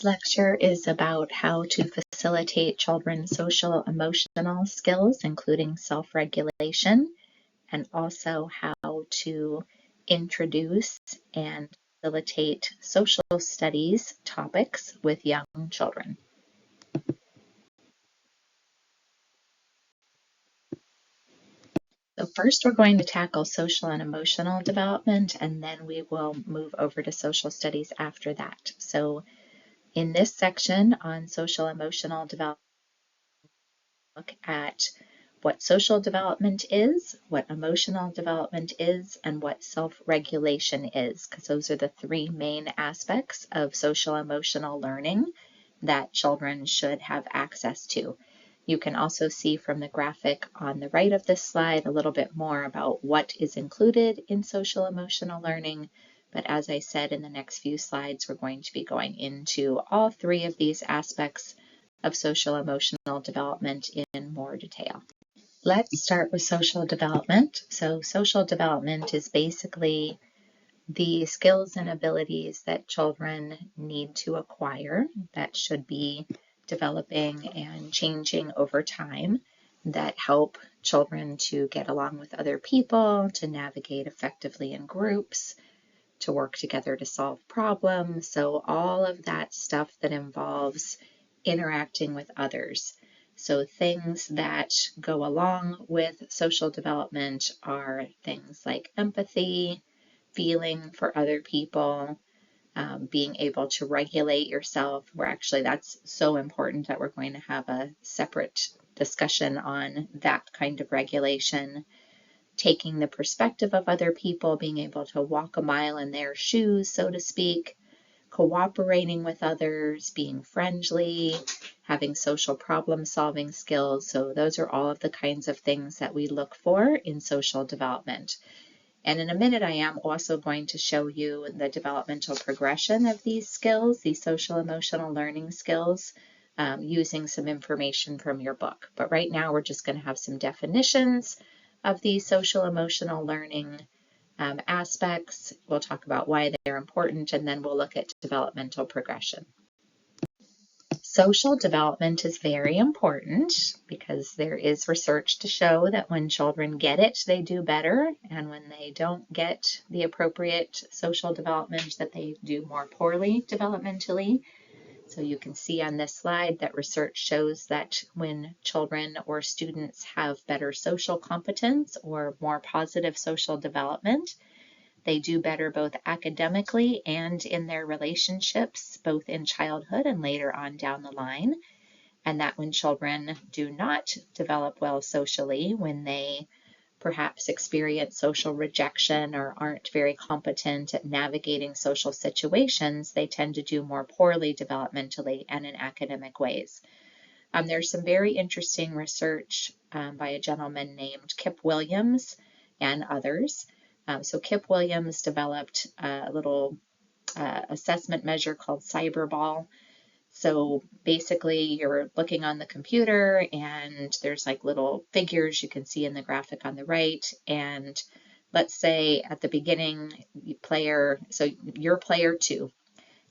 Lecture is about how to facilitate children's social emotional skills, including self-regulation, and also how to introduce and facilitate social studies topics with young children. So first we're going to tackle social and emotional development, and then we will move over to social studies after that. So in this section on social emotional development, look at what social development is, what emotional development is, and what self-regulation is, because those are the three main aspects of social emotional learning that children should have access to. You can also see from the graphic on the right of this slide a little bit more about what is included in social emotional learning. But as I said, in the next few slides, we're going to be going into all three of these aspects of social emotional development in more detail. Let's start with social development. So social development is basically the skills and abilities that children need to acquire that should be developing and changing over time that help children to get along with other people, to navigate effectively in groups, to work together to solve problems. So all of that stuff that involves interacting with others. So things that go along with social development are things like empathy, feeling for other people, being able to regulate yourself. That's so important that we're going to have a separate discussion on that kind of regulation. Taking the perspective of other people, being able to walk a mile in their shoes, so to speak, cooperating with others, being friendly, having social problem solving skills. So those are all of the kinds of things that we look for in social development. And in a minute, I am also going to show you the developmental progression of these skills, these social emotional learning skills, using some information from your book. But right now, we're just going to have some definitions of these social emotional learning aspects. We'll talk about why they're important, and then we'll look at developmental progression. Social development is very important because there is research to show that when children get it, they do better, and when they don't get the appropriate social development, that they do more poorly developmentally. So you can see on this slide that research shows that when children or students have better social competence or more positive social development, they do better both academically and in their relationships, both in childhood and later on down the line. And that when children do not develop well socially, when they perhaps experience social rejection or aren't very competent at navigating social situations, they tend to do more poorly developmentally and in academic ways. There's some very interesting research by a gentleman named Kip Williams and others. So Kip Williams developed a little assessment measure called Cyberball. So basically you're looking on the computer and there's like little figures you can see in the graphic on the right. And let's say at the beginning, you're player 2,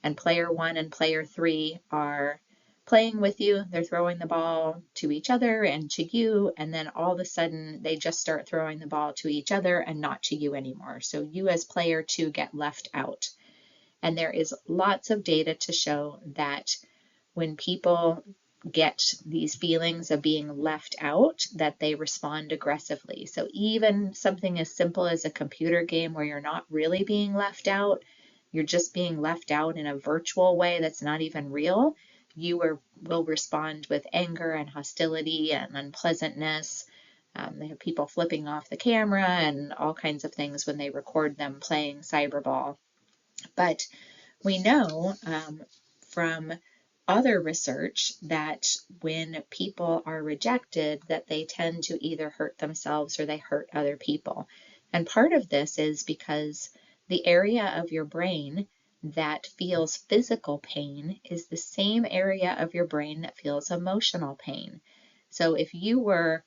and player 1 and player 3 are playing with you. They're throwing the ball to each other and to you, and then all of a sudden they just start throwing the ball to each other and not to you anymore. So you as player 2 get left out. And there is lots of data to show that when people get these feelings of being left out, that they respond aggressively. So even something as simple as a computer game where you're not really being left out, you're just being left out in a virtual way that's not even real, you will respond with anger and hostility and unpleasantness. They have people flipping off the camera and all kinds of things when they record them playing cyberball. But we know from other research that when people are rejected, that they tend to either hurt themselves or they hurt other people. And part of this is because the area of your brain that feels physical pain is the same area of your brain that feels emotional pain. So if you were,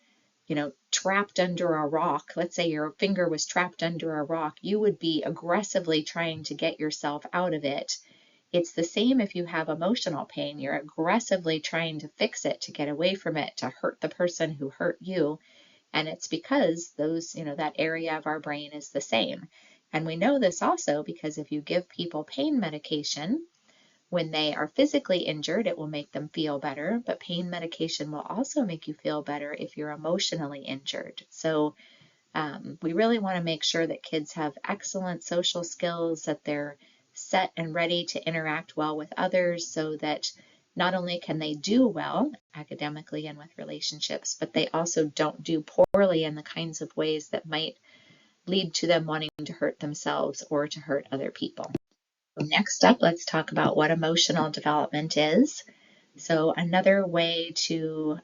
trapped under a rock, let's say your finger was trapped under a rock, you would be aggressively trying to get yourself out of it. It's the same if you have emotional pain. You're aggressively trying to fix it, to get away from it, to hurt the person who hurt you. And it's because those, that area of our brain is the same. And we know this also because if you give people pain medication, when they are physically injured, it will make them feel better, but pain medication will also make you feel better if you're emotionally injured. So we really want to make sure that kids have excellent social skills, that they're set and ready to interact well with others, so that not only can they do well academically and with relationships, but they also don't do poorly in the kinds of ways that might lead to them wanting to hurt themselves or to hurt other people. Next up, let's talk about what emotional development is. So another way to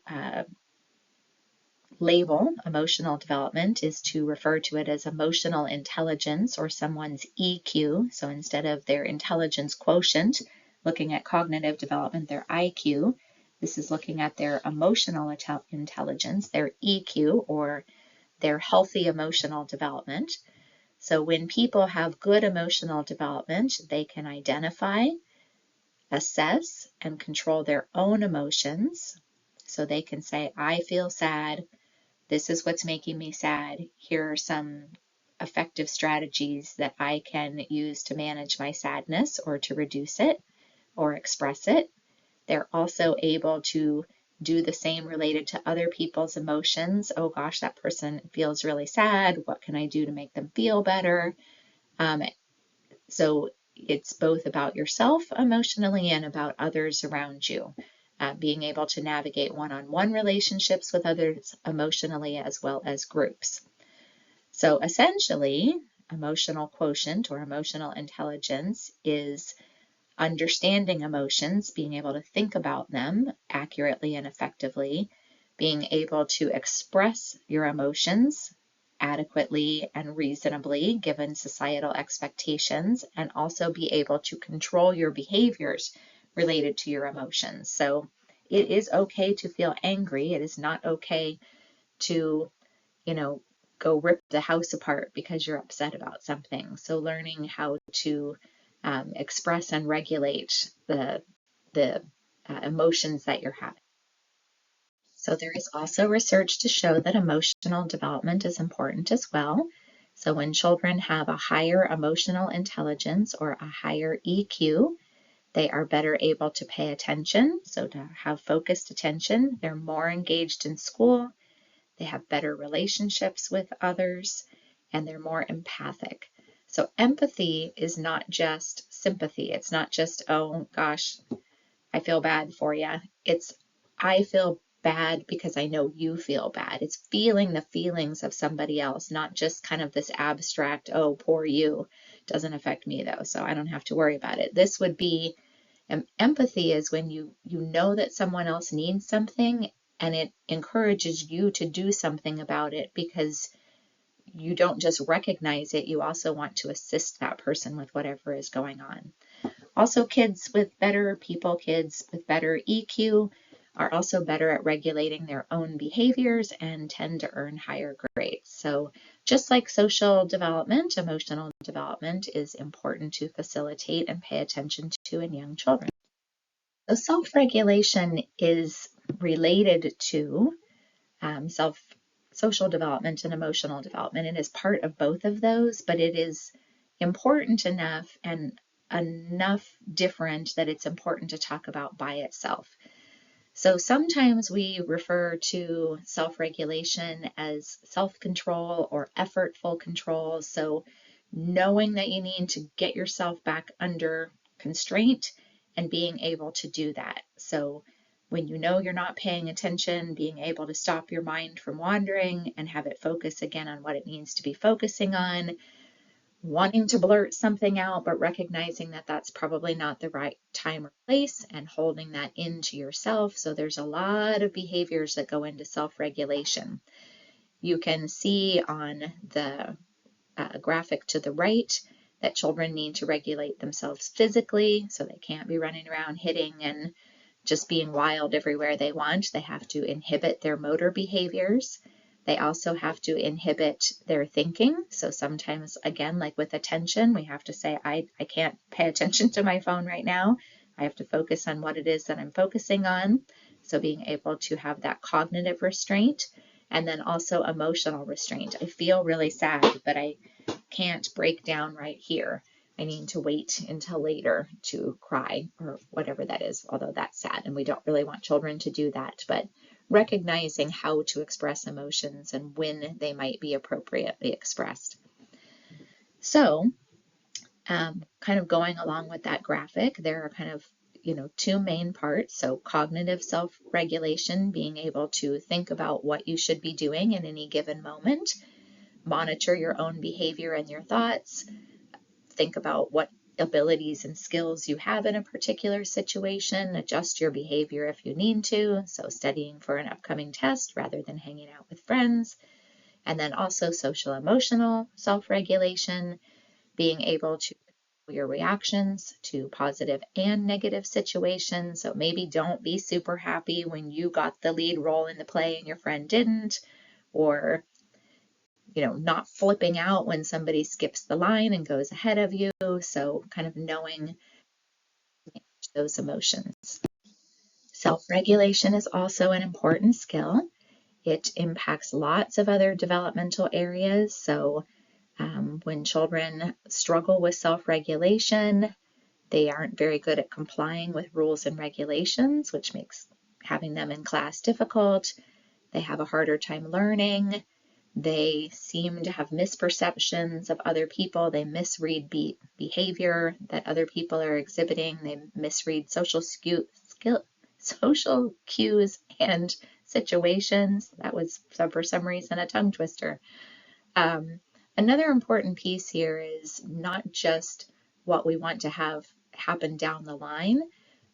label emotional development is to refer to it as emotional intelligence, or someone's EQ. So instead of their intelligence quotient, looking at cognitive development, their IQ, this is looking at their emotional intelligence, their EQ, or their healthy emotional development. So when people have good emotional development, they can identify, assess, and control their own emotions. So they can say, I feel sad. This is what's making me sad. Here are some effective strategies that I can use to manage my sadness or to reduce it or express it. They're also able to do the same related to other people's emotions. Oh gosh, that person feels really sad. What can I do to make them feel better? So it's both about yourself emotionally and about others around you. Being able to navigate one-on-one relationships with others emotionally as well as groups. So essentially, emotional quotient or emotional intelligence is understanding emotions, being able to think about them accurately and effectively, being able to express your emotions adequately and reasonably given societal expectations, and also be able to control your behaviors related to your emotions. So it is okay to feel angry. It is not okay to, go rip the house apart because you're upset about something. So learning how to express and regulate the emotions that you're having. So there is also research to show that emotional development is important as well. So when children have a higher emotional intelligence or a higher EQ, they are better able to pay attention, so to have focused attention. They're more engaged in school. They have better relationships with others, and they're more empathic. So empathy is not just sympathy. It's not just, oh gosh, I feel bad for you. It's, I feel bad because I know you feel bad. It's feeling the feelings of somebody else, not just kind of this abstract, oh, poor you. Doesn't affect me though, so I don't have to worry about it. This would be, empathy is when you know that someone else needs something, and it encourages you to do something about it because you don't just recognize it, you also want to assist that person with whatever is going on. Also, kids with better EQ are also better at regulating their own behaviors and tend to earn higher grades. So just like social development, emotional development is important to facilitate and pay attention to in young children. So self-regulation is related to social development and emotional development. It is part of both of those, but it is important enough and enough different that it's important to talk about by itself. So sometimes we refer to self-regulation as self-control or effortful control. So knowing that you need to get yourself back under constraint and being able to do that. So when you know you're not paying attention, being able to stop your mind from wandering and have it focus again on what it needs to be focusing on, wanting to blurt something out, but recognizing that that's probably not the right time or place and holding that into yourself. So there's a lot of behaviors that go into self-regulation. You can see on the graphic to the right that children need to regulate themselves physically, so they can't be running around hitting and just being wild everywhere they want. They have to inhibit their motor behaviors. They also have to inhibit their thinking. So sometimes, again, like with attention, we have to say, I can't pay attention to my phone right now. I have to focus on what it is that I'm focusing on. So being able to have that cognitive restraint, and then also emotional restraint. I feel really sad, but I can't break down right here. I need to wait until later to cry or whatever that is, although that's sad and we don't really want children to do that. But recognizing how to express emotions and when they might be appropriately expressed. So kind of going along with that graphic, there are kind of two main parts. So cognitive self-regulation, being able to think about what you should be doing in any given moment, monitor your own behavior and your thoughts, think about what abilities and skills you have in a particular situation, adjust your behavior if you need to, so studying for an upcoming test rather than hanging out with friends. And then also social emotional self-regulation, being able to your reactions to positive and negative situations. So maybe don't be super happy when you got the lead role in the play and your friend didn't, or not flipping out when somebody skips the line and goes ahead of you. So kind of knowing those emotions. Self-regulation is also an important skill. It impacts lots of other developmental areas. So when children struggle with self-regulation, they aren't very good at complying with rules and regulations, which makes having them in class difficult. They have a harder time learning. They seem to have misperceptions of other people. They misread behavior that other people are exhibiting. They misread social cues and situations. That was, for some reason, a tongue twister. Another important piece here is not just what we want to have happen down the line,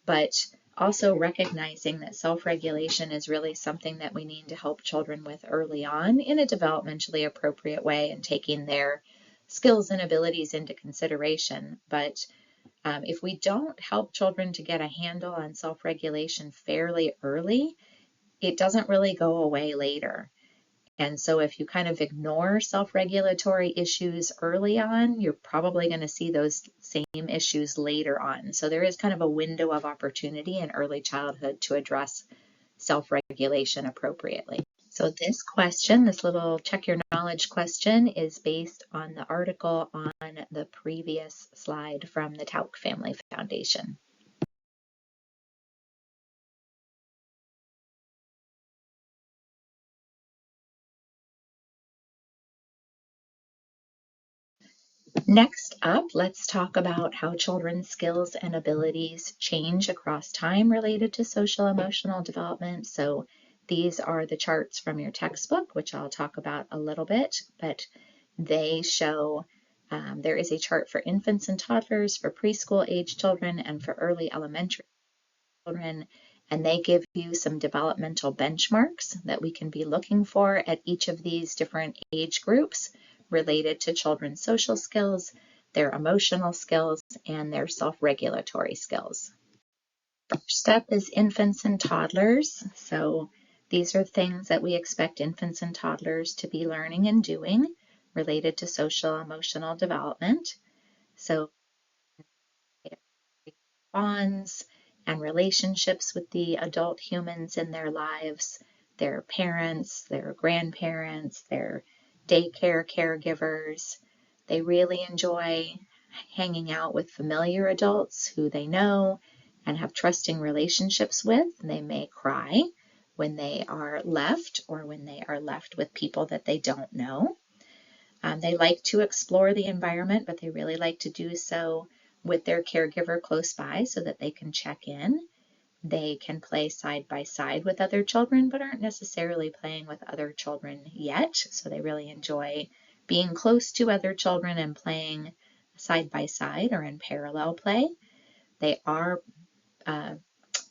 but also recognizing that self-regulation is really something that we need to help children with early on in a developmentally appropriate way and taking their skills and abilities into consideration. But if we don't help children to get a handle on self-regulation fairly early, it doesn't really go away later. And so if you kind of ignore self-regulatory issues early on, you're probably going to see those same issues later on. So there is kind of a window of opportunity in early childhood to address self-regulation appropriately. So this question, this little check your knowledge question, is based on the article on the previous slide from the Tauk Family Foundation. Next up, let's talk about how children's skills and abilities change across time related to social emotional development. So these are the charts from your textbook, which I'll talk about a little bit, but they show there is a chart for infants and toddlers, for preschool age children, and for early elementary children, and they give you some developmental benchmarks that we can be looking for at each of these different age groups related to children's social skills, their emotional skills, and their self-regulatory skills. First up is infants and toddlers. So these are things that we expect infants and toddlers to be learning and doing related to social emotional development. So bonds and relationships with the adult humans in their lives, their parents, their grandparents, their daycare caregivers. They really enjoy hanging out with familiar adults who they know and have trusting relationships with. They may cry when they are left or when they are left with people that they don't know. They like to explore the environment, but they really like to do so with their caregiver close by so that they can check in. They can play side by side with other children, but aren't necessarily playing with other children yet. So they really enjoy being close to other children and playing side by side or in parallel play. They are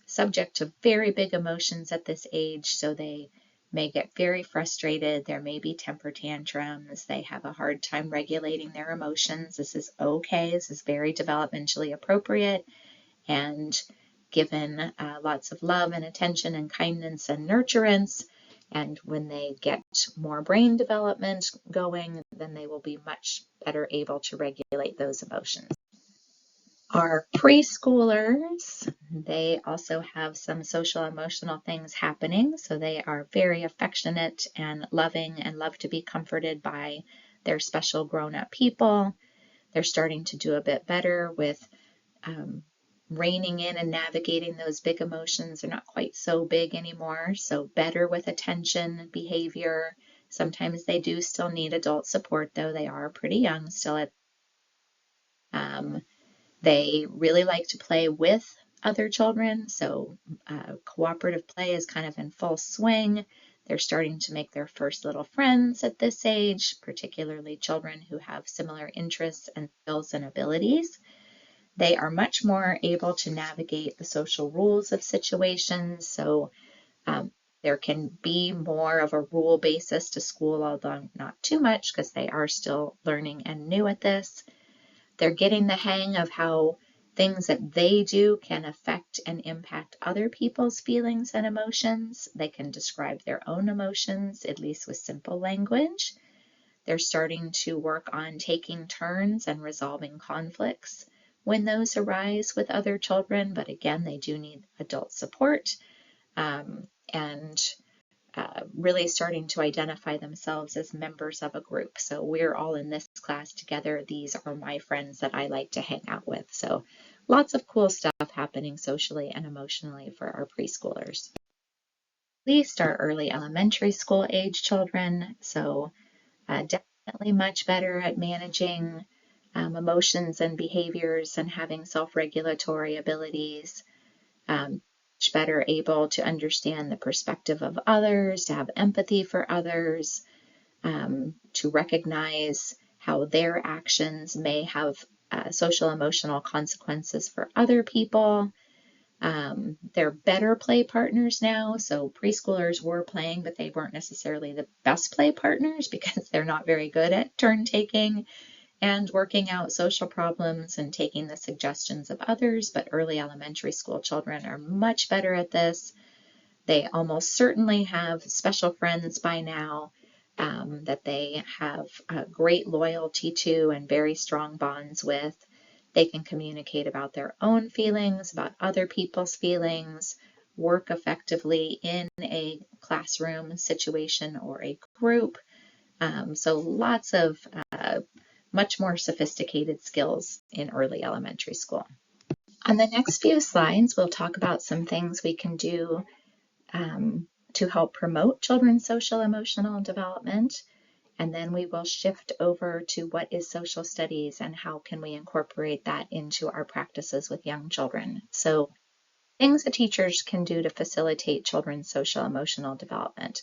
subject to very big emotions at this age, so they may get very frustrated. There may be temper tantrums. They have a hard time regulating their emotions. This is okay. This is very developmentally appropriate and given lots of love and attention and kindness and nurturance And when they get more brain development going, then they will be much better able to regulate those emotions. Our preschoolers, they also have some social emotional things happening. So they are very affectionate and loving and love to be comforted by their special grown-up people. They're starting to do a bit better with reining in and navigating those big emotions. They're not quite so big anymore, so better with attention, behavior. Sometimes they do still need adult support, though. They are pretty young still. They really like to play with other children, so cooperative play is kind of in full swing. They're starting to make their first little friends at this age, particularly children who have similar interests and skills and abilities. They are much more able to navigate the social rules of situations, so there can be more of a rule basis to school, although not too much because they are still learning and new at this. They're getting the hang of how things that they do can affect and impact other people's feelings and emotions. They can describe their own emotions, at least with simple language. They're starting to work on taking turns and resolving conflicts when those arise with other children, but again, they do need adult support, and really starting to identify themselves as members of a group. So we're all in this class together. These are my friends that I like to hang out with. So lots of cool stuff happening socially and emotionally for our preschoolers. At least our early elementary school age children. So definitely much better at managing emotions and behaviors and having self-regulatory abilities, much better able to understand the perspective of others, to have empathy for others, to recognize how their actions may have social emotional consequences for other people. They're better play partners now. So preschoolers were playing, but they weren't necessarily the best play partners because they're not very good at turn taking and working out social problems and taking the suggestions of others. But early elementary school children are much better at this. They almost certainly have special friends by now that they have great loyalty to and very strong bonds with. They can communicate about their own feelings, about other people's feelings, work effectively in a classroom situation or a group. So lots of much more sophisticated skills in early elementary school. On the next few slides, we'll talk about some things we can do to help promote children's social emotional development. And then we will shift over to what is social studies and how can we incorporate that into our practices with young children. So things that teachers can do to facilitate children's social emotional development.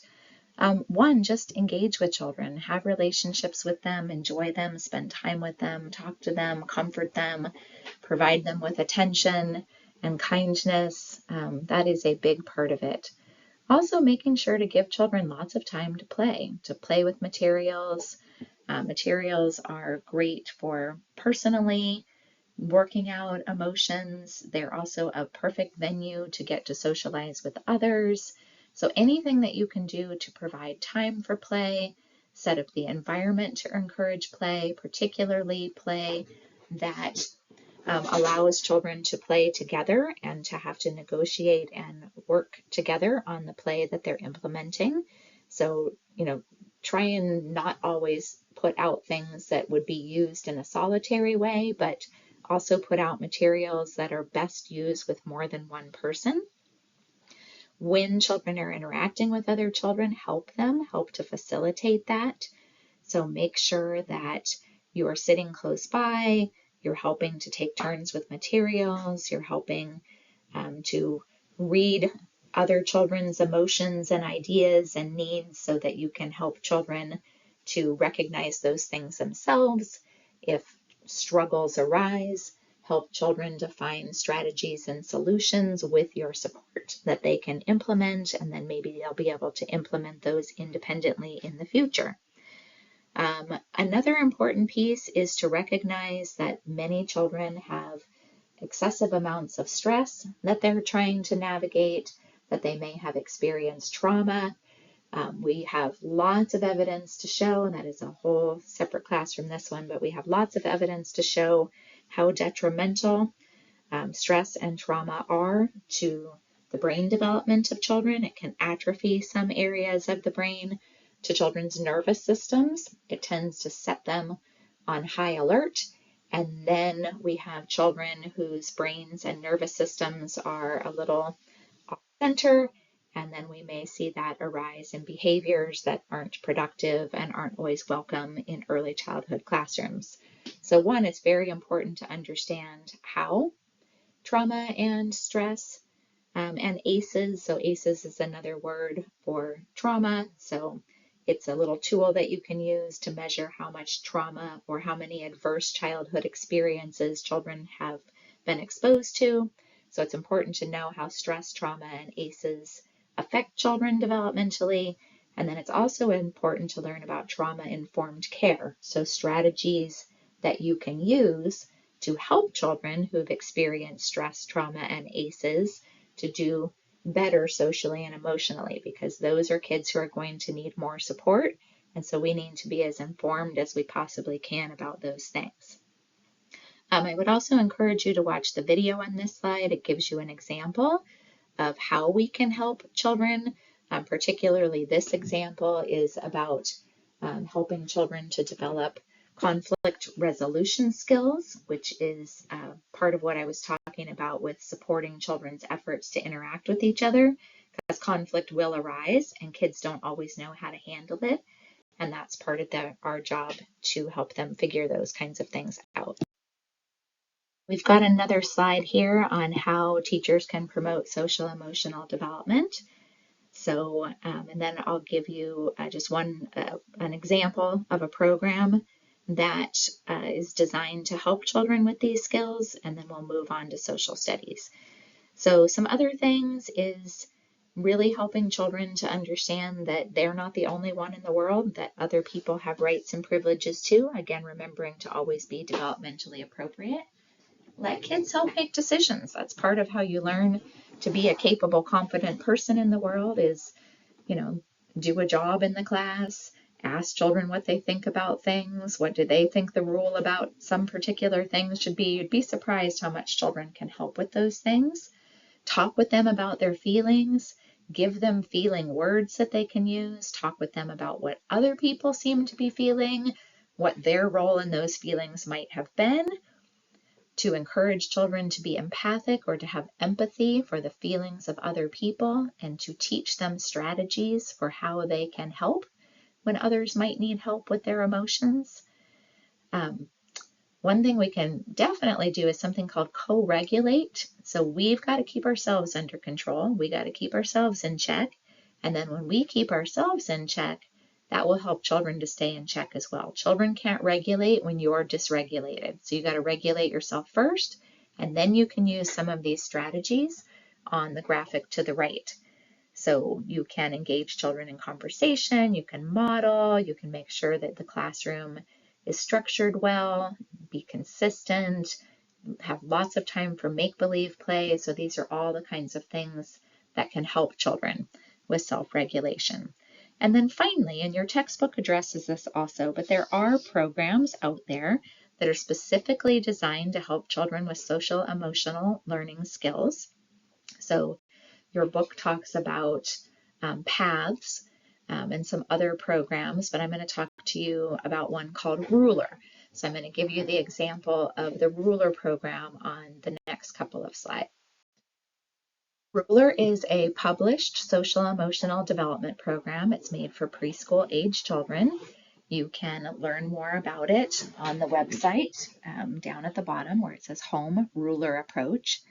One, just engage with children, have relationships with them, enjoy them, spend time with them, talk to them, comfort them, provide them with attention and kindness. That is a big part of it. Also making sure to give children lots of time to play with materials. Materials are great for personally working out emotions. They're also a perfect venue to get to socialize with others. So anything that you can do to provide time for play, set up the environment to encourage play, particularly play that allows children to play together and to have to negotiate and work together on the play that they're implementing. So, try and not always put out things that would be used in a solitary way, but also put out materials that are best used with more than one person. When children are interacting with other children, help to facilitate that. So make sure that you are sitting close by, you're helping to take turns with materials, you're helping to read other children's emotions and ideas and needs so that you can help children to recognize those things themselves. If struggles arise, help children to find strategies and solutions with your support that they can implement, and then maybe they'll be able to implement those independently in the future. Another important piece is to recognize that many children have excessive amounts of stress that they're trying to navigate, that they may have experienced trauma, We have lots of evidence to show, and that is a whole separate class from this one, but we have lots of evidence to show how detrimental stress and trauma are to the brain development of children. It can atrophy some areas of the brain, to children's nervous systems. It tends to set them on high alert. And then we have children whose brains and nervous systems are a little off center. And then we may see that arise in behaviors that aren't productive and aren't always welcome in early childhood classrooms. So one, it's very important to understand how trauma and stress and ACEs. So ACEs is another word for trauma. So it's a little tool that you can use to measure how much trauma or how many adverse childhood experiences children have been exposed to. So it's important to know how stress, trauma, and ACEs affect children developmentally. And then it's also important to learn about trauma-informed care. So strategies that you can use to help children who've experienced stress, trauma, and ACEs to do better socially and emotionally, because those are kids who are going to need more support. And so we need to be as informed as we possibly can about those things. I would also encourage you to watch the video on this slide. It gives you an example of how we can help children. Particularly this example is about helping children to develop conflict resolution skills, which is part of what I was talking about with supporting children's efforts to interact with each other, because conflict will arise and kids don't always know how to handle it. And that's part of our job to help them figure those kinds of things out. We've got another slide here on how teachers can promote social emotional development. So, and then I'll give you just an example of a program that is designed to help children with these skills, and then we'll move on to social studies. So some other things is really helping children to understand that they're not the only one in the world, that other people have rights and privileges too. Again, remembering to always be developmentally appropriate. Let kids help make decisions. That's part of how you learn to be a capable, confident person in the world is, do a job in the class, ask children what they think about things, what do they think the rule about some particular things should be. You'd be surprised how much children can help with those things. Talk with them about their feelings, give them feeling words that they can use, talk with them about what other people seem to be feeling, what their role in those feelings might have been, to encourage children to be empathic or to have empathy for the feelings of other people, and to teach them strategies for how they can help when others might need help with their emotions. One thing we can definitely do is something called co-regulate. So we've got to keep ourselves under control. We got to keep ourselves in check. And then when we keep ourselves in check, that will help children to stay in check as well. Children can't regulate when you're dysregulated. So you got to regulate yourself first, and then you can use some of these strategies on the graphic to the right. So you can engage children in conversation, you can model, you can make sure that the classroom is structured well, be consistent, have lots of time for make-believe play. So these are all the kinds of things that can help children with self-regulation. And then finally, and your textbook addresses this also, but there are programs out there that are specifically designed to help children with social emotional learning skills. So your book talks about paths and some other programs, but I'm going to talk to you about one called Ruler. So I'm going to give you the example of the Ruler program on the next couple of slides. Ruler is a published social emotional development program. It's made for preschool age children. You can learn more about it on the website down at the bottom where it says Home Ruler Approach.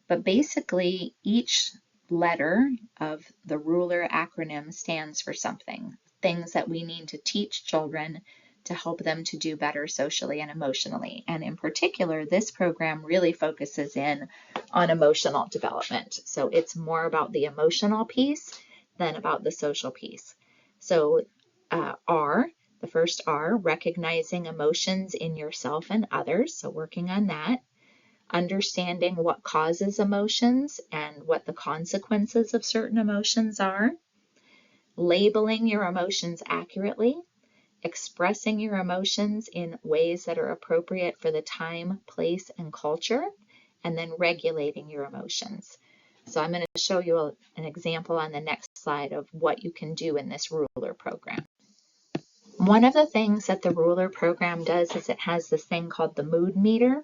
But basically, each letter of the Ruler acronym stands for something, things that we need to teach children to help them to do better socially and emotionally. And in particular, this program really focuses in on emotional development. So it's more about the emotional piece than about the social piece. So the first R, recognizing emotions in yourself and others. So working on that. Understanding what causes emotions and what the consequences of certain emotions are. labeling your emotions accurately, expressing your emotions in ways that are appropriate for the time, place, and culture, and then regulating your emotions. So I'm going to show you an example on the next slide of what you can do in this ruler program. One of the things that the ruler program does is it has this thing called the mood meter.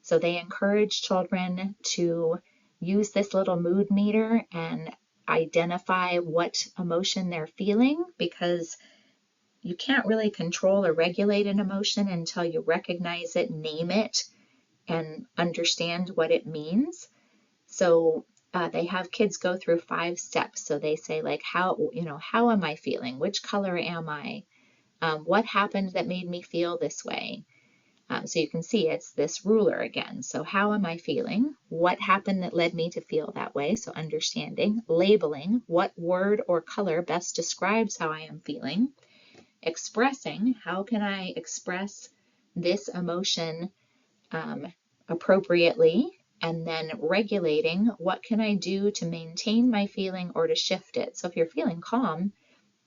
So they encourage children to use this little mood meter and identify what emotion they're feeling, because you can't really control or regulate an emotion until you recognize it, name it, and understand what it means. So they have kids go through 5 steps. So they say, like, how am I feeling? Which color am I? What happened that made me feel this way? So you can see it's this ruler again. So how am I feeling? What happened that led me to feel that way? So understanding, labeling, what word or color best describes how I am feeling, expressing, how can I express this emotion appropriately, and then regulating, what can I do to maintain my feeling or to shift it? So if you're feeling calm,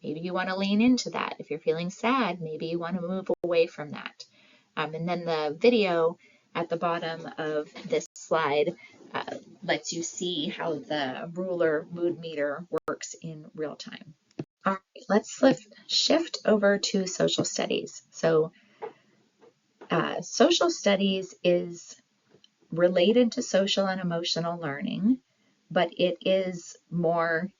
maybe you want to lean into that. If you're feeling sad, maybe you want to move away from that. And then the video at the bottom of this slide lets you see how the ruler mood meter works in real time. All right, let's shift over to social studies. So social studies is related to social and emotional learning, but it is more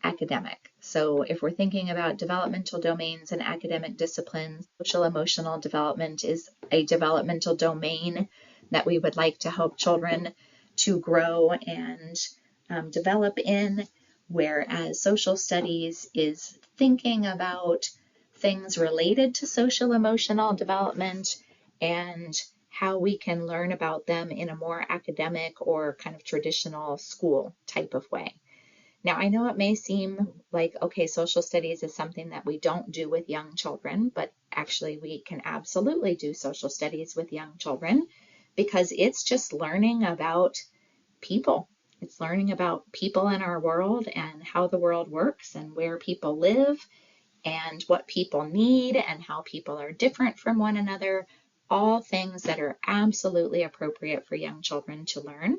academic. So if we're thinking about developmental domains and academic disciplines, social emotional development is a developmental domain that we would like to help children to grow and develop in, whereas social studies is thinking about things related to social emotional development and how we can learn about them in a more academic or kind of traditional school type of way. Now, I know it may seem like, okay, social studies is something that we don't do with young children, but actually we can absolutely do social studies with young children because it's just learning about people. It's learning about people in our world and how the world works and where people live and what people need and how people are different from one another, all things that are absolutely appropriate for young children to learn.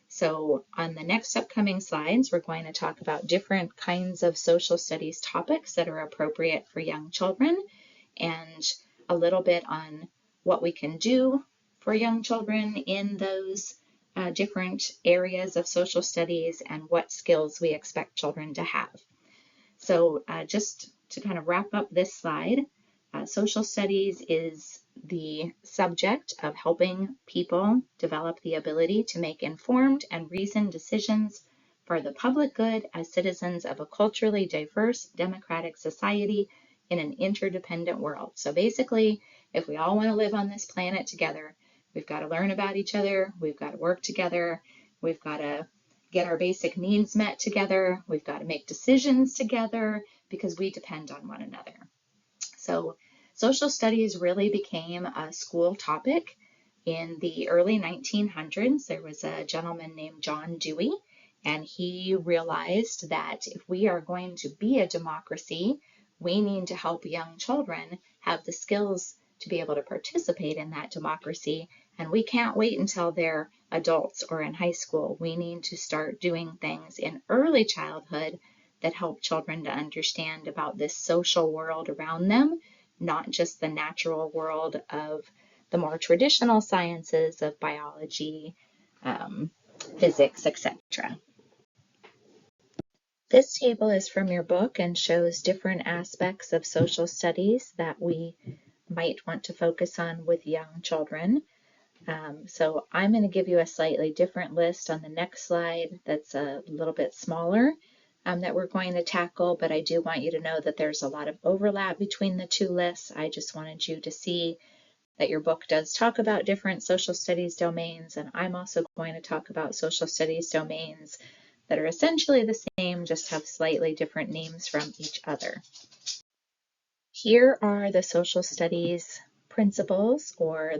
So on the next upcoming slides, we're going to talk about different kinds of social studies topics that are appropriate for young children and a little bit on what we can do for young children in those different areas of social studies and what skills we expect children to have. So just to kind of wrap up this slide, social studies is the subject of helping people develop the ability to make informed and reasoned decisions for the public good as citizens of a culturally diverse democratic society in an interdependent world. So basically, if we all want to live on this planet together, we've got to learn about each other, we've got to work together, we've got to get our basic needs met together, we've got to make decisions together because we depend on one another. So social studies really became a school topic in the early 1900s. There was a gentleman named John Dewey, and he realized that if we are going to be a democracy, we need to help young children have the skills to be able to participate in that democracy, and we can't wait until they're adults or in high school. We need to start doing things in early childhood that help children to understand about this social world around them, not just the natural world of the more traditional sciences of biology, physics, etc. This table is from your book and shows different aspects of social studies that we might want to focus on with young children. So I'm going to give you a slightly different list on the next slide that's a little bit smaller that we're going to tackle, but I do want you to know that there's a lot of overlap between the two lists. I just wanted you to see that your book does talk about different social studies domains, and I'm also going to talk about social studies domains that are essentially the same, just have slightly different names from each other. Here are the social studies principles, or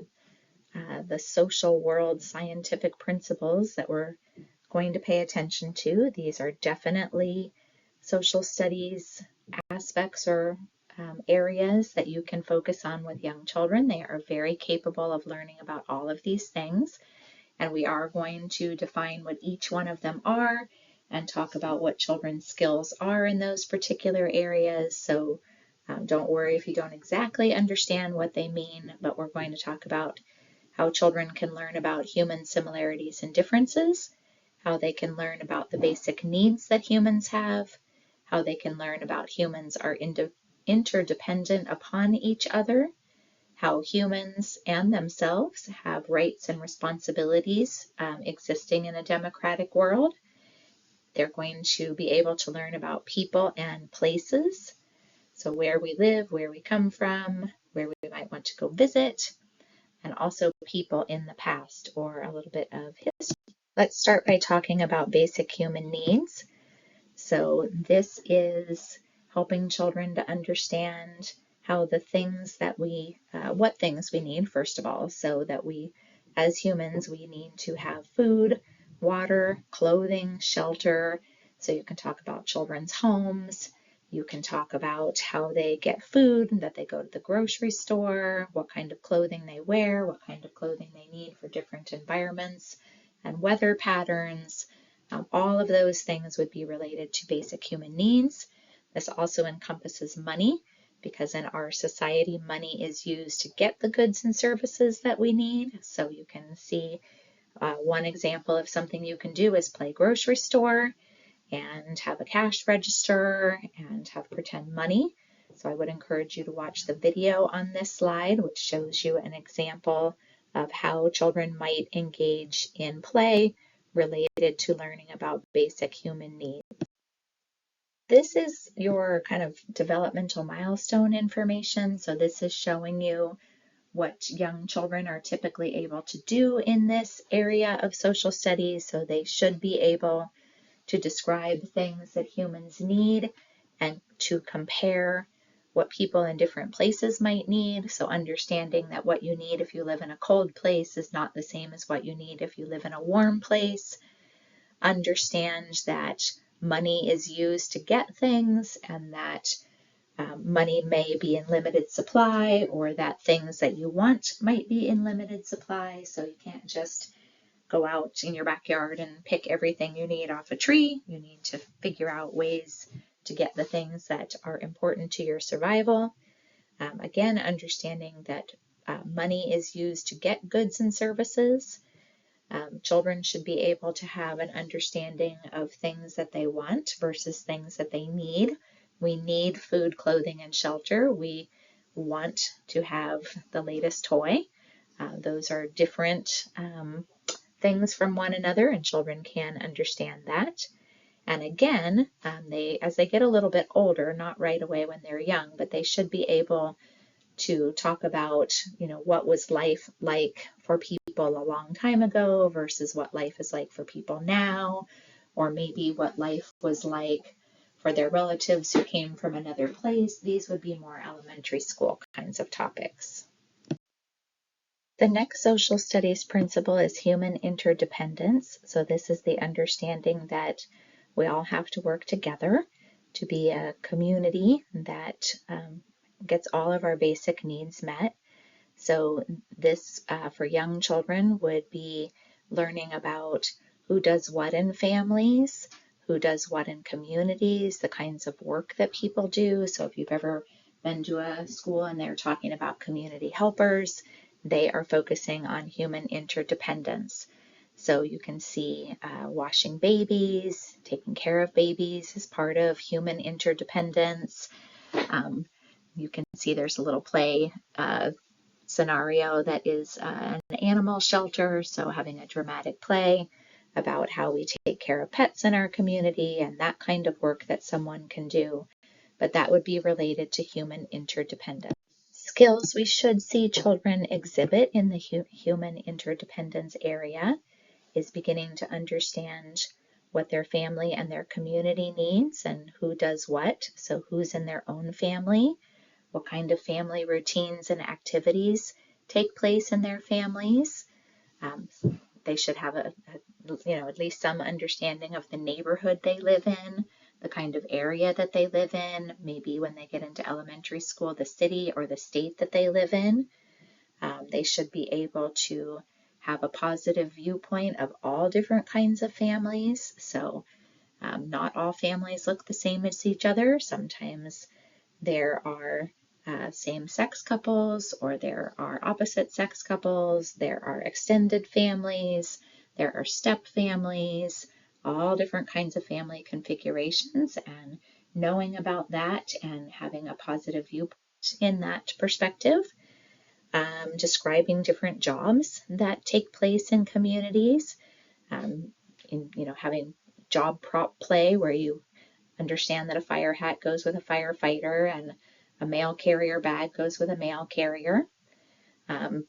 the social world scientific principles that we're going to pay attention to. These are definitely social studies aspects or areas that you can focus on with young children. They are very capable of learning about all of these things, and we are going to define what each one of them are and talk about what children's skills are in those particular areas. So don't worry if you don't exactly understand what they mean, but we're going to talk about how children can learn about human similarities and differences, how they can learn about the basic needs that humans have, how they can learn about humans are interdependent upon each other, how humans and themselves have rights and responsibilities existing in a democratic world. They're going to be able to learn about people and places, so where we live, where we come from, where we might want to go visit, and also people in the past or a little bit of history. Let's start by talking about basic human needs. So this is helping children to understand how the things that what things we need, first of all, so that we, as humans, we need to have food, water, clothing, shelter. So you can talk about children's homes. You can talk about how they get food, that they go to the grocery store, what kind of clothing they wear, what kind of clothing they need for different environments and weather patterns. All of those things would be related to basic human needs. This also encompasses money, because in our society, money is used to get the goods and services that we need. So you can see one example of something you can do is play grocery store and have a cash register and have pretend money. So I would encourage you to watch the video on this slide, which shows you an example of how children might engage in play related to learning about basic human needs. This is your kind of developmental milestone information. So this is showing you what young children are typically able to do in this area of social studies. So they should be able to describe things that humans need and to compare what people in different places might need. So understanding that what you need if you live in a cold place is not the same as what you need if you live in a warm place. Understand that money is used to get things, and that money may be in limited supply, or that things that you want might be in limited supply. So you can't just go out in your backyard and pick everything you need off a tree. You need to figure out ways to get the things that are important to your survival. Again, understanding that money is used to get goods and services. Children should be able to have an understanding of things that they want versus things that they need. We need food, clothing, and shelter. We want to have the latest toy. Those are different things from one another, and children can understand that. And again, as they get a little bit older, not right away when they're young, but they should be able to talk about, what was life like for people a long time ago versus what life is like for people now, or maybe what life was like for their relatives who came from another place. These would be more elementary school kinds of topics. The next social studies principle is human interdependence. So this is the understanding that we all have to work together to be a community that gets all of our basic needs met. So this, for young children, would be learning about who does what in families, who does what in communities, the kinds of work that people do. So if you've ever been to a school and they're talking about community helpers, they are focusing on human interdependence. So you can see washing babies, taking care of babies is part of human interdependence. You can see there's a little play scenario that is an animal shelter, so having a dramatic play about how we take care of pets in our community and that kind of work that someone can do. But that would be related to human interdependence. Skills we should see children exhibit in the human interdependence area is beginning to understand what their family and their community needs and who does what. So who's in their own family, what kind of family routines and activities take place in their families. They should have at least some understanding of the neighborhood they live in, the kind of area that they live in, maybe when they get into elementary school, the city or the state that they live in. They should be able to have a positive viewpoint of all different kinds of families. So not all families look the same as each other. Sometimes there are same-sex couples, or there are opposite-sex couples, there are extended families, there are step families, all different kinds of family configurations, and knowing about that and having a positive viewpoint in that perspective. Describing different jobs that take place in communities, having job prop play where you understand that a fire hat goes with a firefighter and a mail carrier bag goes with a mail carrier.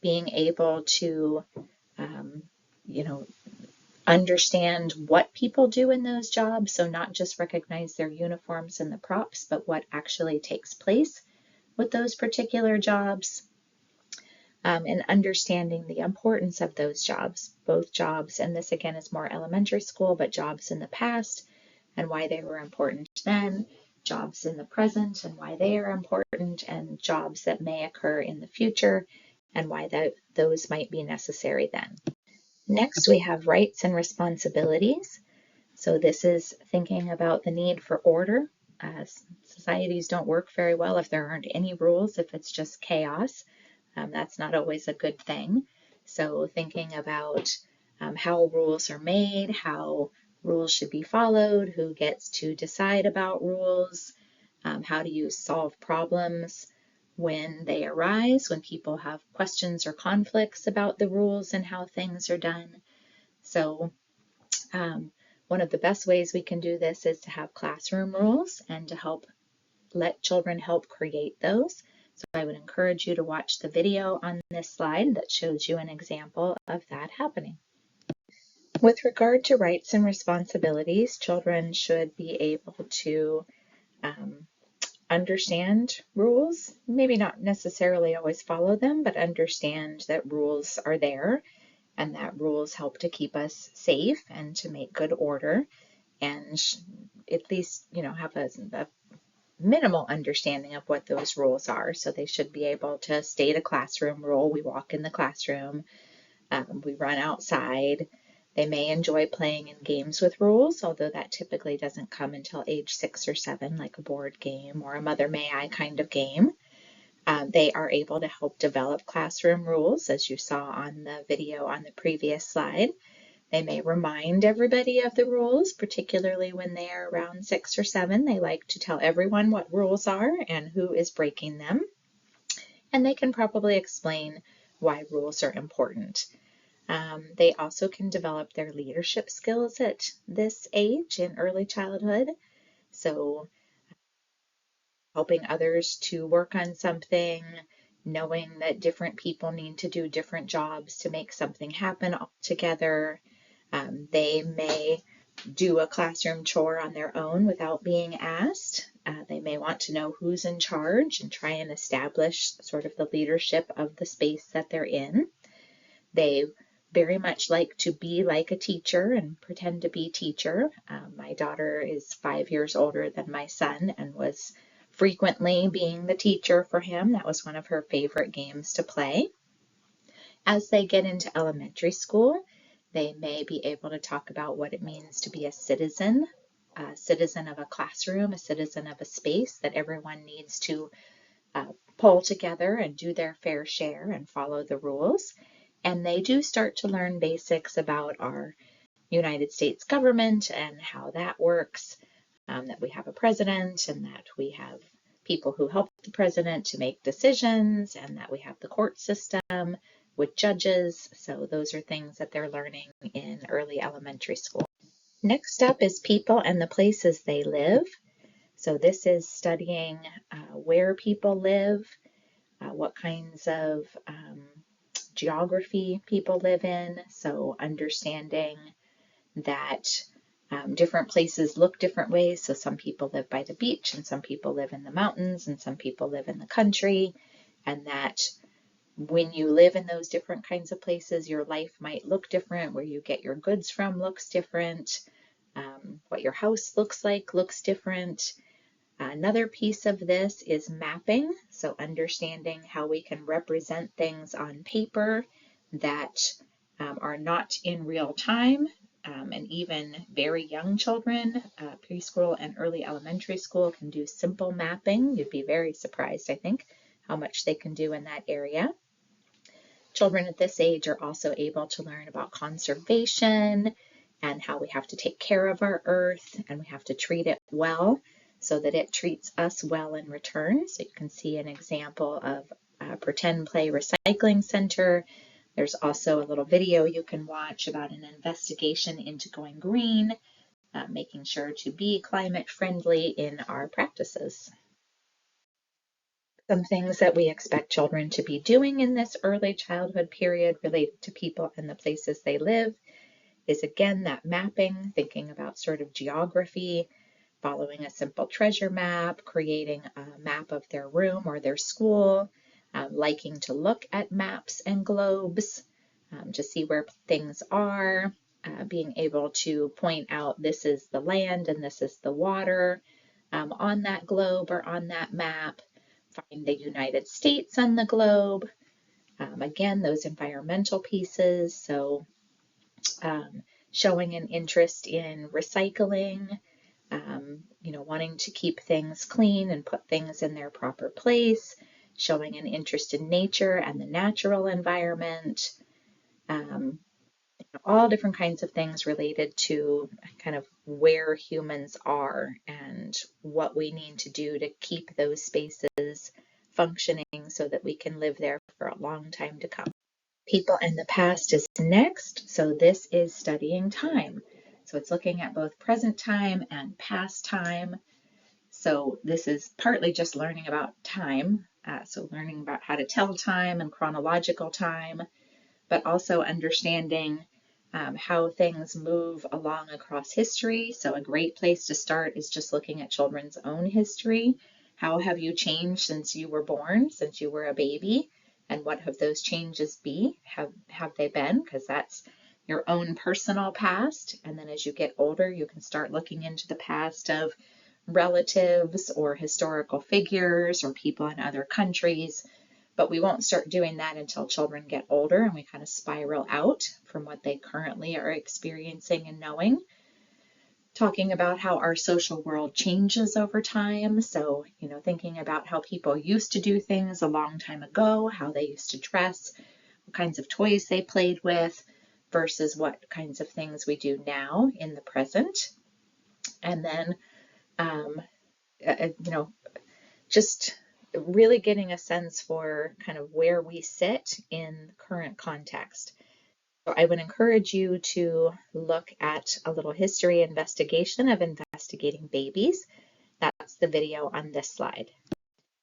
Being able to, understand what people do in those jobs. So not just recognize their uniforms and the props, but what actually takes place with those particular jobs. And understanding the importance of those jobs, both jobs, and this again is more elementary school, but jobs in the past and why they were important then, jobs in the present and why they are important, and jobs that may occur in the future and why those might be necessary then. Next, we have rights and responsibilities. So this is thinking about the need for order. Societies don't work very well if there aren't any rules, if it's just chaos. That's not always a good thing. So thinking about how rules are made, how rules should be followed, who gets to decide about rules, how do you solve problems when they arise, when people have questions or conflicts about the rules and how things are done. So one of the best ways we can do this is to have classroom rules and to let children help create those. So I would encourage you to watch the video on this slide that shows you an example of that happening. With regard to rights and responsibilities, children should be able to understand rules, maybe not necessarily always follow them, but understand that rules are there and that rules help to keep us safe and to make good order, and at least, have a minimal understanding of what those rules are. So they should be able to state a classroom rule. We walk in the classroom, we run outside. They may enjoy playing in games with rules, although that typically doesn't come until age 6 or 7, like a board game or a Mother May I kind of game. They are able to help develop classroom rules, as you saw on the video on the previous slide. They may remind everybody of the rules, particularly when they are around 6 or 7. They like to tell everyone what rules are and who is breaking them. And they can probably explain why rules are important. They also can develop their leadership skills at this age in early childhood. So helping others to work on something, knowing that different people need to do different jobs to make something happen all together. They may do a classroom chore on their own without being asked. They may want to know who's in charge and try and establish sort of the leadership of the space that they're in. They very much like to be like a teacher and pretend to be teacher. My daughter is 5 years older than my son and was frequently being the teacher for him. That was one of her favorite games to play. As they get into elementary school, they may be able to talk about what it means to be a citizen of a classroom, a citizen of a space, that everyone needs to pull together and do their fair share and follow the rules. And they do start to learn basics about our United States government and how that works, that we have a president and that we have people who help the president to make decisions, and that we have the court system with judges. So those are things that they're learning in early elementary school. Next up is people and the places they live. So this is studying where people live, what kinds of geography people live in. So understanding that different places look different ways. So some people live by the beach, and some people live in the mountains, and some people live in the country, and that when you live in those different kinds of places, your life might look different. Where you get your goods from looks different. What your house looks like looks different. Another piece of this is mapping, so understanding how we can represent things on paper that are not in real time, and even very young children, preschool and early elementary school, can do simple mapping. You'd be very surprised, I think, how much they can do in that area. Children at this age are also able to learn about conservation and how we have to take care of our earth and we have to treat it well so that it treats us well in return. So you can see an example of a pretend play recycling center. There's also a little video you can watch about an investigation into going green, making sure to be climate friendly in our practices. Some things that we expect children to be doing in this early childhood period related to people and the places they live is, again, that mapping, thinking about sort of geography, following a simple treasure map, creating a map of their room or their school, liking to look at maps and globes to see where things are, being able to point out this is the land and this is the water on that globe or on that map. Find the United States on the globe. Again, those environmental pieces, so showing an interest in recycling, wanting to keep things clean and put things in their proper place, showing an interest in nature and the natural environment, all different kinds of things related to kind of where humans are and what we need to do to keep those spaces functioning so that we can live there for a long time to come. People in the past is next, so this is studying time. So it's looking at both present time and past time. So this is partly just learning about time, so learning about how to tell time and chronological time, but also understanding how things move along across history. So a great place to start is just looking at children's own history. How have you changed since you were born, since you were a baby? And what have those changes have they been? Because that's your own personal past. And then as you get older, you can start looking into the past of relatives or historical figures or people in other countries. But we won't start doing that until children get older and we kind of spiral out from what they currently are experiencing and knowing. Talking about how our social world changes over time. So, thinking about how people used to do things a long time ago, how they used to dress, what kinds of toys they played with, versus what kinds of things we do now in the present. And then, just really getting a sense for kind of where we sit in the current context. So I would encourage you to look at a little history investigation of investigating babies. That's the video on this slide.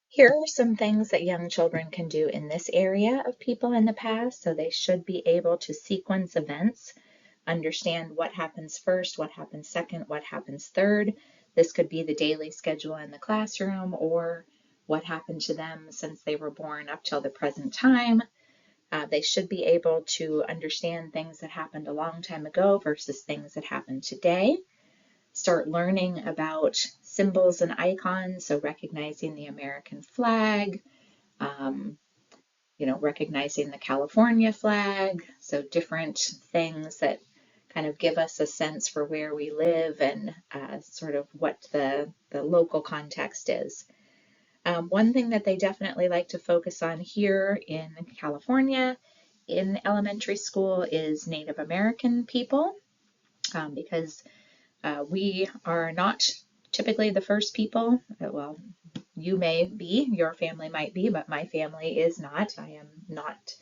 Here are some things that young children can do in this area of people in the past. So they should be able to sequence events, understand what happens first, what happens second, what happens third. This could be the daily schedule in the classroom or what happened to them since they were born up till the present time. They should be able to understand things that happened a long time ago versus things that happen today. Start learning about symbols and icons, so recognizing the American flag, recognizing the California flag, so different things that kind of give us a sense for where we live and sort of what the local context is. One thing that they definitely like to focus on here in California in elementary school is Native American people, because we are not typically the first people. Well, you may be, your family might be, but my family is not. I am not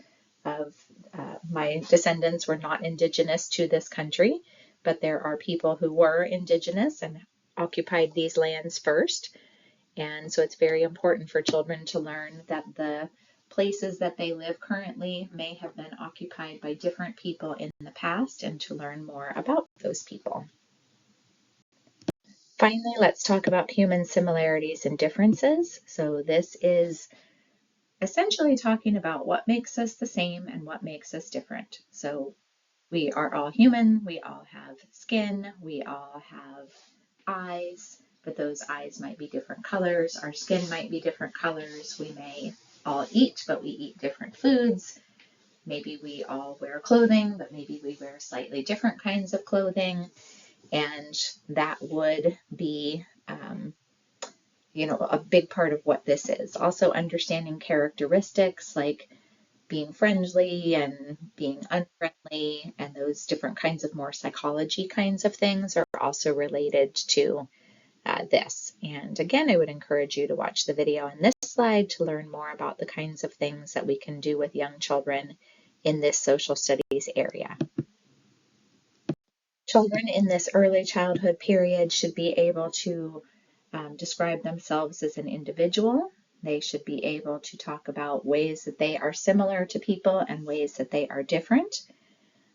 my descendants were not indigenous to this country, but there are people who were indigenous and occupied these lands first. And so it's very important for children to learn that the places that they live currently may have been occupied by different people in the past and to learn more about those people. Finally, let's talk about human similarities and differences. So this is essentially talking about what makes us the same and what makes us different. So We are all human, we all have skin, we all have eyes, but those eyes might be different colors, our skin might be different colors, we may all eat, but we eat different foods. Maybe we all wear clothing, but maybe we wear slightly different kinds of clothing, and that would be a big part of what this is. Also understanding characteristics like being friendly and being unfriendly, and those different kinds of more psychology kinds of things are also related to this. And again, I would encourage you to watch the video on this slide to learn more about the kinds of things that we can do with young children in this social studies area. Children in this early childhood period should be able to describe themselves as an individual. They should be able to talk about ways that they are similar to people and ways that they are different.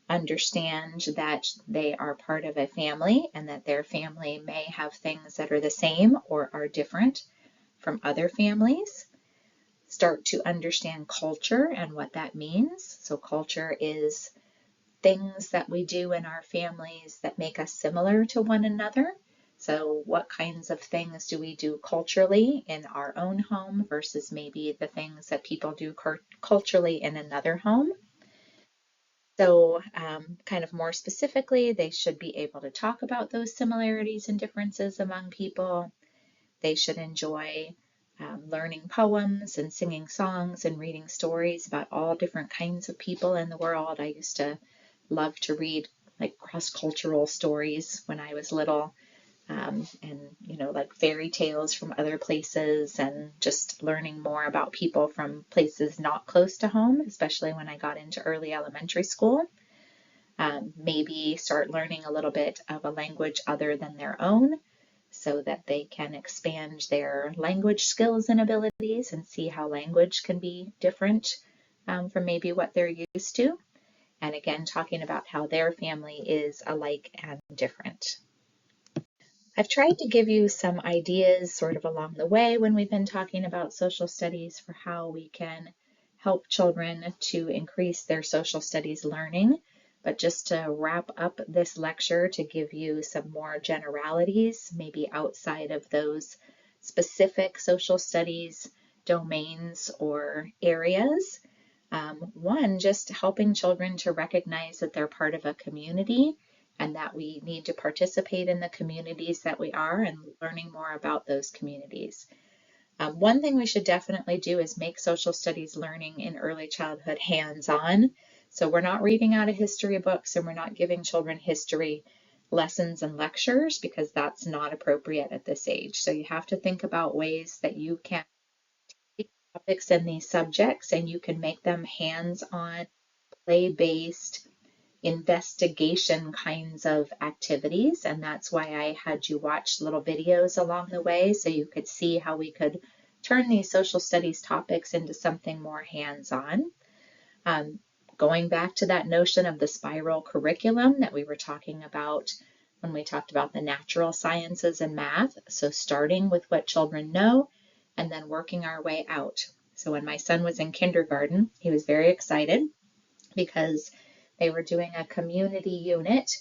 Understand that they are part of a family and that their family may have things that are the same or are different from other families. Start to understand culture and what that means. So culture is things that we do in our families that make us similar to one another. So what kinds of things do we do culturally in our own home versus maybe the things that people do culturally in another home? So kind of more specifically, they should be able to talk about those similarities and differences among people. They should enjoy learning poems and singing songs and reading stories about all different kinds of people in the world. I used to love to read like cross-cultural stories when I was little, and like fairy tales from other places, and just learning more about people from places not close to home, especially when I got into early elementary school. Maybe start learning a little bit of a language other than their own so that they can expand their language skills and abilities and see how language can be different from maybe what they're used to. And again, talking about how their family is alike and different. I've tried to give you some ideas sort of along the way when we've been talking about social studies for how we can help children to increase their social studies learning. But just to wrap up this lecture to give you some more generalities, maybe outside of those specific social studies domains or areas. One, just helping children to recognize that they're part of a community and that we need to participate in the communities that we are and learning more about those communities. One thing we should definitely do is make social studies learning in early childhood hands-on. So we're not reading out of history books and we're not giving children history lessons and lectures because that's not appropriate at this age. So you have to think about ways that you can take topics in these subjects and you can make them hands-on, play-based, investigation kinds of activities, and that's why I had you watch little videos along the way so you could see how we could turn these social studies topics into something more hands-on. Going back to that notion of the spiral curriculum that we were talking about when we talked about the natural sciences and math, so starting with what children know and then working our way out. So when my son was in kindergarten, he was very excited because they were doing a community unit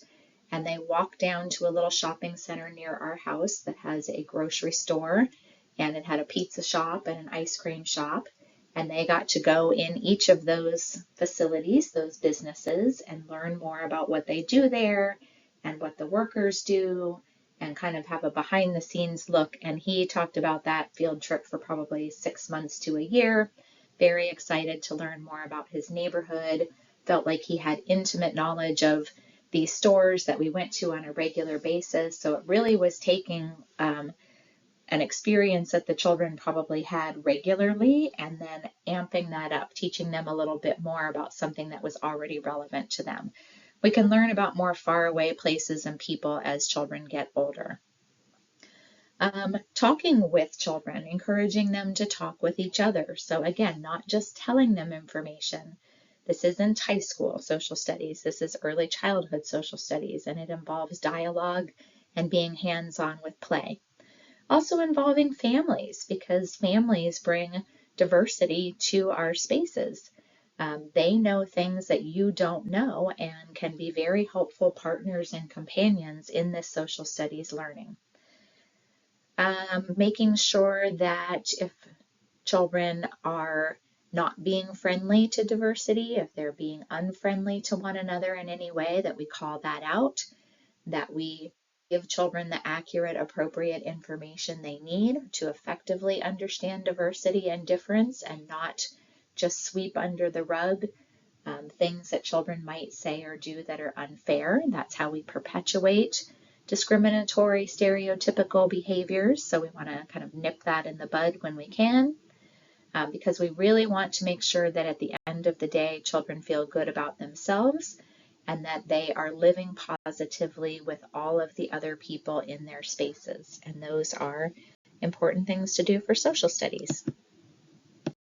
and they walked down to a little shopping center near our house that has a grocery store, and it had a pizza shop and an ice cream shop, and they got to go in each of those facilities, those businesses, and learn more about what they do there and what the workers do and kind of have a behind the scenes look. And he talked about that field trip for probably 6 months to a year, very excited to learn more about his neighborhood, felt like he had intimate knowledge of these stores that we went to on a regular basis. So it really was taking an experience that the children probably had regularly and then amping that up, teaching them a little bit more about something that was already relevant to them. We can learn about more faraway places and people as children get older. Talking with children, encouraging them to talk with each other. So again, not just telling them information. This isn't high school social studies. This is early childhood social studies, and it involves dialogue and being hands-on with play. Also involving families, because families bring diversity to our spaces. They know things that you don't know and can be very helpful partners and companions in this social studies learning. Making sure that if children are not being friendly to diversity, if they're being unfriendly to one another in any way, that we call that out, that we give children the accurate, appropriate information they need to effectively understand diversity and difference and not just sweep under the rug things that children might say or do that are unfair. That's how we perpetuate discriminatory, stereotypical behaviors. So we want to kind of nip that in the bud when we can, because we really want to make sure that at the end of the day, children feel good about themselves and that they are living positively with all of the other people in their spaces. And those are important things to do for social studies.